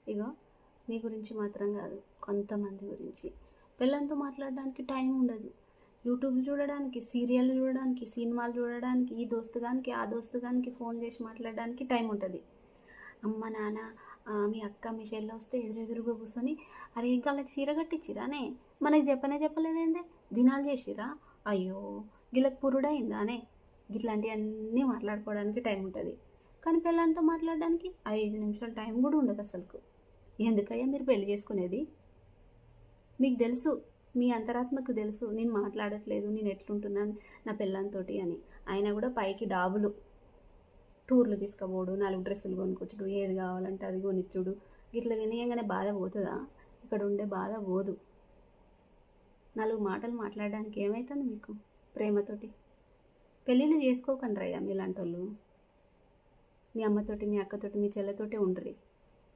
ఇగో నీ గురించి మాత్రం కాదు, కొంతమంది గురించి. పిల్లలతో మాట్లాడడానికి టైం ఉండదు. యూట్యూబ్ చూడడానికి, సీరియల్ చూడడానికి, సినిమాలు చూడడానికి, ఈ దోస్తుగానికి ఆ దోస్తుగానికి ఫోన్ చేసి మాట్లాడడానికి టైం ఉంటుంది. అమ్మ నాన్న మీ అక్క మీ చెల్లె వస్తే ఎదురెదురుగా కూర్చొని అరే ఇంకా వాళ్ళకి చీర కట్టించిరానే, మనకి చెప్పలేదేందే, దినాలు చేసిరా, అయ్యో వీళ్ళకి పురుడైందానే, ఇట్లాంటివన్నీ మాట్లాడుకోవడానికి టైం ఉంటుంది. కానీ పిల్లలతో మాట్లాడడానికి 5 నిమిషాలు టైం కూడా ఉండదు అసలుకు. ఎందుకయ్యా మీరు పెళ్లి చేసుకునేది? మీకు తెలుసు, మీ అంతరాత్మకు తెలుసు నేను మాట్లాడట్లేదు, నేను ఎట్లుంటున్నాను నా పిల్లలతోటి అని. అయినా కూడా పైకి డాబులు, టూర్లు తీసుకుపోడు, 4 డ్రెస్సులు కొనుక్కొచ్చుడు, ఏది కావాలంటే అది కొనిచ్చుడు. ఇట్లా తినేయంగానే బాధ పోతుందా? ఇక్కడ ఉండే బాధ పోదు. 4 మాటలు మాట్లాడడానికి ఏమవుతుంది మీకు ప్రేమతోటి? పెళ్ళిళ్ళు చేసుకోకండి రయ్యా మీలాంటి వాళ్ళు. మీ అమ్మతోటి, మీ అక్కతోటి, మీ చెల్లెతోటే ఉండరు.